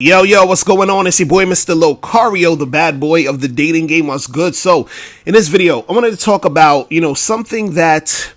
Yo, what's going on? It's your boy, Mr. Locario, the bad boy of the dating game. What's good? So, in this video, I wanted to talk about, something that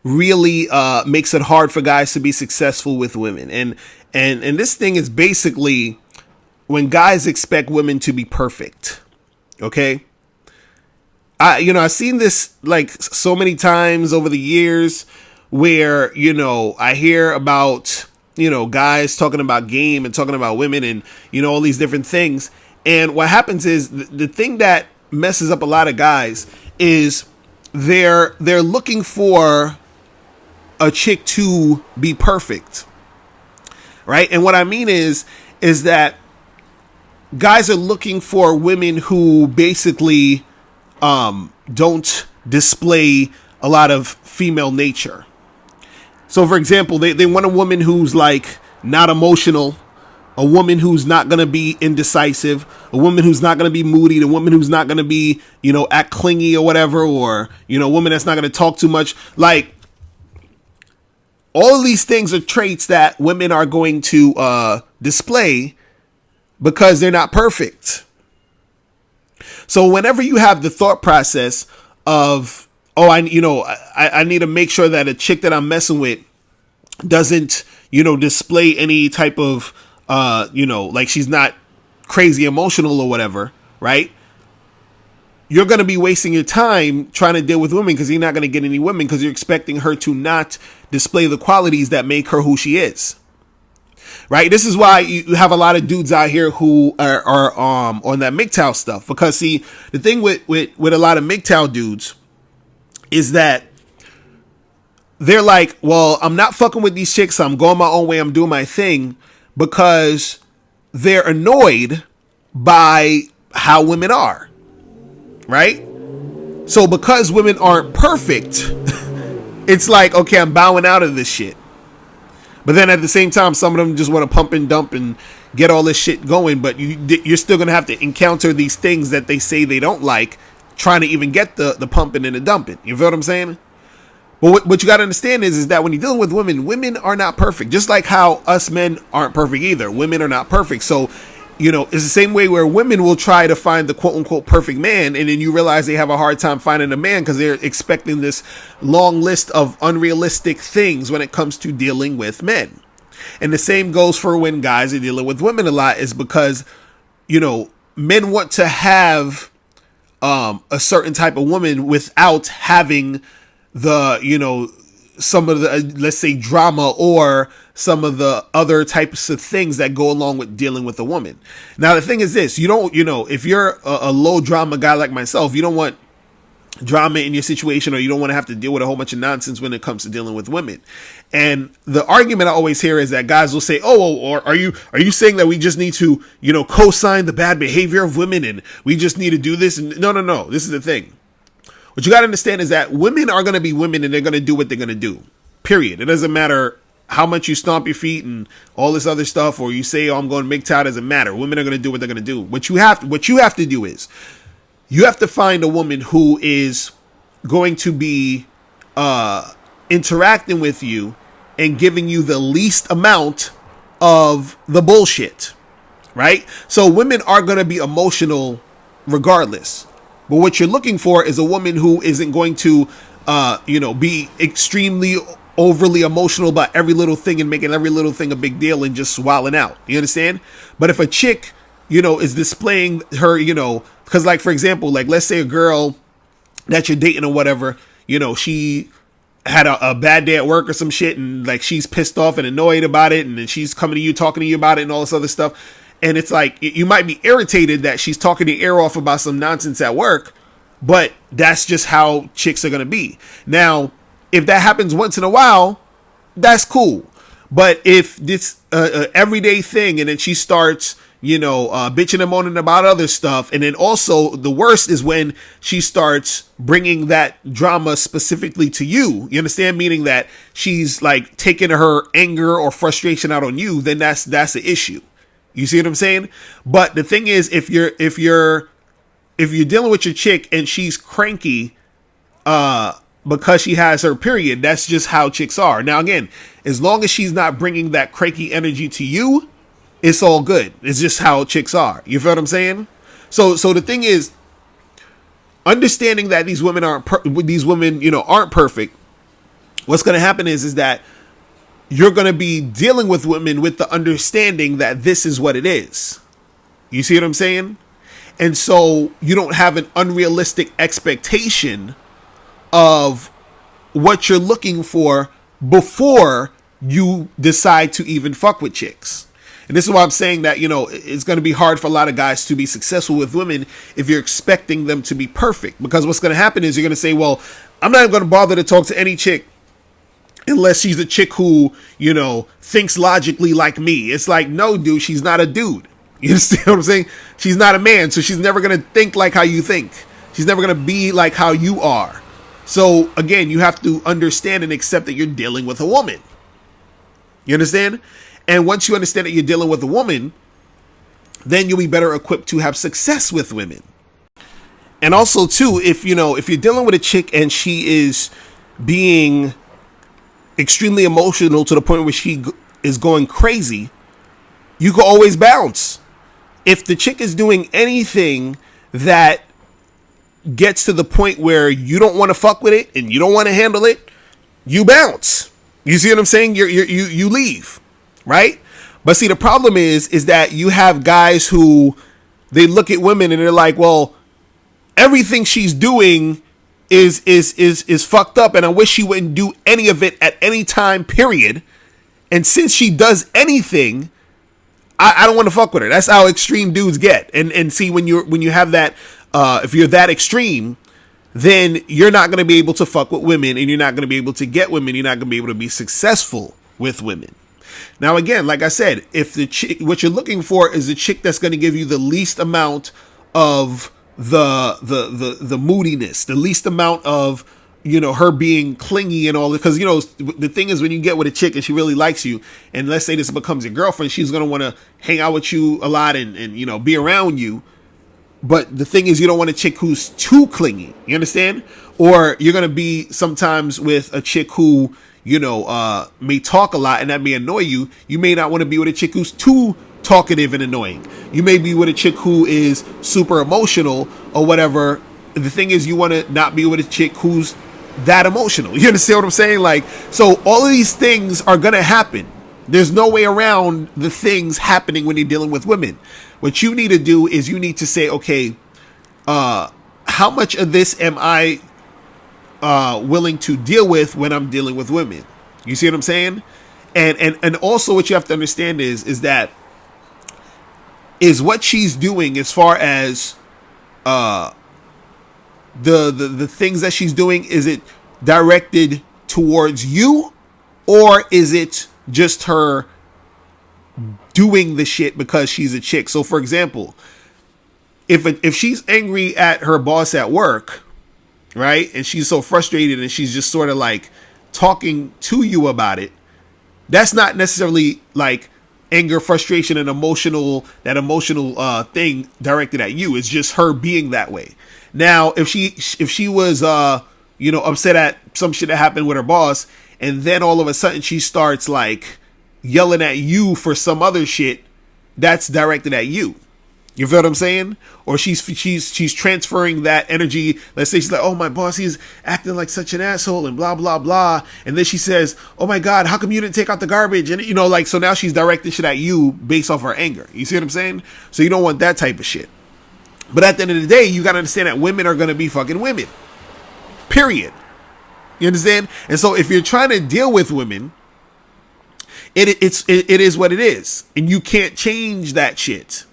really makes it hard for guys to be successful with women. And this thing is basically when guys expect women to be perfect. Okay? I've seen this like so many times over the years where, I hear about guys talking about game and talking about women and, all these different things. And what happens is the thing that messes up a lot of guys is they're looking for a chick to be perfect. Right. And what I mean is that guys are looking for women who basically don't display a lot of female nature. So, for example, they want a woman who's like not emotional, a woman who's not going to be indecisive, a woman who's not going to be moody, a woman who's not going to be, act clingy or whatever, or, a woman that's not going to talk too much. Like, all of these things are traits that women are going to display because they're not perfect. So whenever you have the thought process of, I need to make sure that a chick that I'm messing with doesn't, display any type of, like she's not crazy emotional or whatever, right? You're going to be wasting your time trying to deal with women because you're not going to get any women because you're expecting her to not display the qualities that make her who she is. Right. This is why you have a lot of dudes out here who are on that MGTOW stuff, because see, the thing with a lot of MGTOW dudes is that they're like, well, I'm not fucking with these chicks. I'm going my own way. I'm doing my thing, because they're annoyed by how women are. Right. So because women aren't perfect, it's like, okay, I'm bowing out of this shit. But then at the same time, some of them just want to pump and dump and get all this shit going. But you're still going to have to encounter these things that they say they don't like, trying to even get the pumping and the dumping. You feel what I'm saying? But what you got to understand is that when you're dealing with women, women are not perfect. Just like how us men aren't perfect either. Women are not perfect. So, it's the same way where women will try to find the quote unquote perfect man. And then you realize they have a hard time finding a man because they're expecting this long list of unrealistic things when it comes to dealing with men. And the same goes for when guys are dealing with women a lot, is because, men want to have a certain type of woman without having the, some of the, let's say, drama or some of the other types of things that go along with dealing with a woman. Now, the thing is this, you don't, if you're a low drama guy like myself, you don't want drama in your situation, or you don't want to have to deal with a whole bunch of nonsense when it comes to dealing with women. And the argument I always hear is that guys will say, or are you saying that we just need to, co-sign the bad behavior of women and we just need to do this? And no. This is the thing. What you got to understand is that women are going to be women and they're going to do what they're going to do. Period. It doesn't matter how much you stomp your feet and all this other stuff, or you say, I'm going to MGTOW, doesn't matter. Women are going to do what they're going to do. What you have to do is you have to find a woman who is going to be interacting with you and giving you the least amount of the bullshit, right? So women are going to be emotional regardless. But what you're looking for is a woman who isn't going to, be extremely overly emotional about every little thing and making every little thing a big deal and just swallowing out. You understand? But if a chick, is displaying her, because like, for example, like let's say a girl that you're dating or whatever, she had a bad day at work or some shit, and like she's pissed off and annoyed about it, and then she's coming to you, talking to you about it and all this other stuff. And it's like, you might be irritated that she's talking your ear off about some nonsense at work, but that's just how chicks are going to be. Now, if that happens once in a while, that's cool. But if this everyday thing, and then she starts, bitching and moaning about other stuff. And then also the worst is when she starts bringing that drama specifically to you. You understand? Meaning that she's like taking her anger or frustration out on you. Then that's the issue. You see what I'm saying? But the thing is, if you're dealing with your chick and she's cranky, because she has her period, that's just how chicks are. Now, again, as long as she's not bringing that cranky energy to you, it's all good. It's just how chicks are. You feel what I'm saying? So the thing is, understanding that these women aren't aren't perfect. What's going to happen is that you're going to be dealing with women with the understanding that this is what it is. You see what I'm saying? And so you don't have an unrealistic expectation of what you're looking for before you decide to even fuck with chicks. And this is why I'm saying that, it's going to be hard for a lot of guys to be successful with women if you're expecting them to be perfect. Because what's going to happen is you're going to say, well, I'm not going to bother to talk to any chick unless she's a chick who, thinks logically like me. It's like, no, dude, she's not a dude. You understand what I'm saying? She's not a man, so she's never going to think like how you think. She's never going to be like how you are. So, again, you have to understand and accept that you're dealing with a woman. You understand? And once you understand that you're dealing with a woman, then you'll be better equipped to have success with women. And also, too, if you're dealing with a chick and she is being extremely emotional to the point where she is going crazy, you can always bounce. If the chick is doing anything that gets to the point where you don't want to fuck with it and you don't want to handle it, you bounce. You see what I'm saying? You leave, right? But see, the problem is that you have guys who, they look at women and they're like, well, everything she's doing is fucked up, and I wish she wouldn't do any of it at any time, period. And since she does anything, I don't want to fuck with her. That's how extreme dudes get. And see, when you have that, if you're that extreme, then you're not going to be able to fuck with women, and you're not going to be able to get women. You're not going to be able to be successful with women. Now, again, like I said, if the chick, what you're looking for is a chick that's going to give you the least amount of the moodiness, the least amount of, her being clingy and all that. Because, the thing is, when you get with a chick and she really likes you, and let's say this becomes your girlfriend, she's going to want to hang out with you a lot and be around you. But the thing is, you don't want a chick who's too clingy. You understand? Or you're going to be sometimes with a chick who, may talk a lot, and that may annoy you. You may not want to be with a chick who's too talkative and annoying. You may be with a chick who is super emotional or whatever. The thing is, you want to not be with a chick who's that emotional. You understand what I'm saying? Like, so all of these things are going to happen. There's no way around the things happening when you're dealing with women. What you need to do is you need to say, okay, how much of this am I willing to deal with when I'm dealing with women? You see what I'm saying? And also what you have to understand is that is what she's doing as far as the things that she's doing, is it directed towards you, or is it just her doing the shit because she's a chick? So for example, if she's angry at her boss at work, right, and she's so frustrated and she's just sort of like talking to you about it, that's not necessarily like anger, frustration, and emotional thing directed at you. It's just her being that way. Now, if she was upset at some shit that happened with her boss, and then all of a sudden she starts like yelling at you for some other shit, that's directed at you. You feel what I'm saying? Or she's transferring that energy. Let's say she's like, oh, my boss, he's acting like such an asshole and blah, blah, blah. And then she says, oh my God, how come you didn't take out the garbage? And so now she's directing shit at you based off her anger. You see what I'm saying? So you don't want that type of shit. But at the end of the day, you got to understand that women are going to be fucking women. Period. You understand? And so if you're trying to deal with women, it is what it is. And you can't change that shit.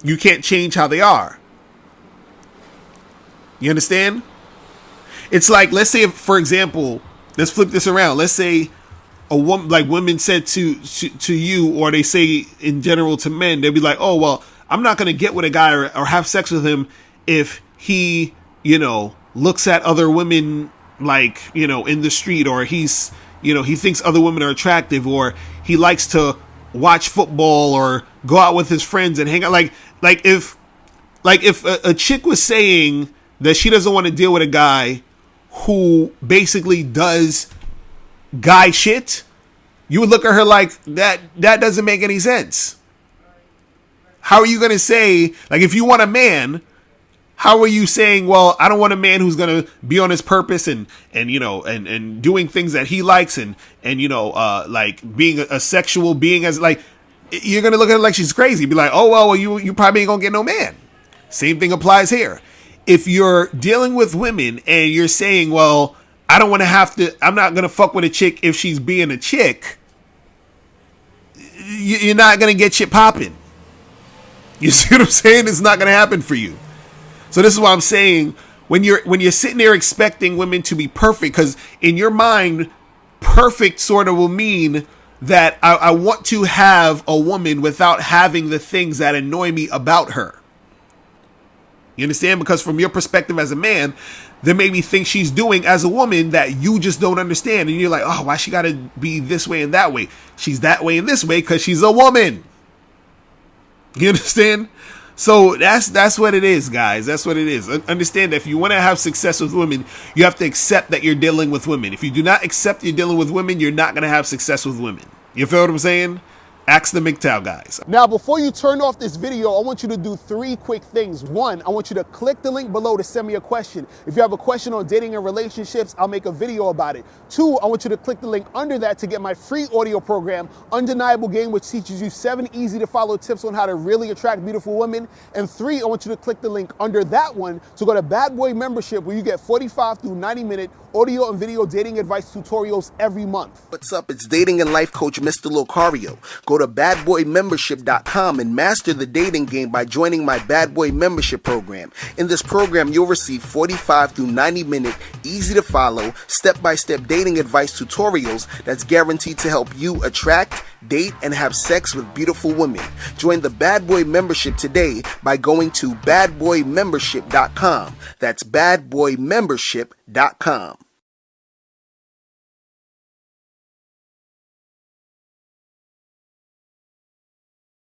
You can't change how they are. You understand? It's like, let's say, for example, let's flip this around. Let's say a woman, like women said to you, or they say in general to men, they'll be like, oh, well, I'm not going to get with a guy or have sex with him if he, looks at other women like, in the street, or he's, he thinks other women are attractive, or he likes to watch football or go out with his friends and hang out. Like if a chick was saying that she doesn't want to deal with a guy who basically does guy shit, you would look at her like that doesn't make any sense. How are you going to say, like, if you want a man, how are you saying, well, I don't want a man who's going to be on his purpose and doing things that he likes and like being a sexual being, as like, you're going to look at her like she's crazy. Be like, oh, well, you probably ain't going to get no man. Same thing applies here. If you're dealing with women and you're saying, well, I'm not going to fuck with a chick if she's being a chick, you're not going to get shit popping. You see what I'm saying? It's not going to happen for you. So this is what I'm saying. When you're sitting there expecting women to be perfect, because in your mind, perfect sort of will mean that I want to have a woman without having the things that annoy me about her. You understand? Because from your perspective as a man, there may be things she's doing as a woman that you just don't understand. And you're like, oh, why she got to be this way and that way? She's that way and this way because she's a woman. You understand? So that's what it is, guys. That's what it is. Understand that if you want to have success with women, you have to accept that you're dealing with women. If you do not accept you're dealing with women, you're not going to have success with women. You feel what I'm saying? Ask the MGTOW guys. Now, before you turn off this video, I want you to do 3 quick things. 1, I want you to click the link below to send me a question. If you have a question on dating and relationships, I'll make a video about it. 2, I want you to click the link under that to get my free audio program, Undeniable Game, which teaches you 7 easy to follow tips on how to really attract beautiful women. And 3, I want you to click the link under that one to go to Bad Boy Membership, where you get 45 through 90-minute audio and video dating advice tutorials every month. What's up? It's dating and life coach Mr. Locario. Go to badboymembership.com and master the dating game by joining my Bad Boy Membership program. In this program, you'll receive 45 through 90-minute, easy to follow, step-by-step dating advice tutorials that's guaranteed to help you attract, date, and have sex with beautiful women. Join the Bad Boy Membership today by going to badboymembership.com. That's badboymembership.com.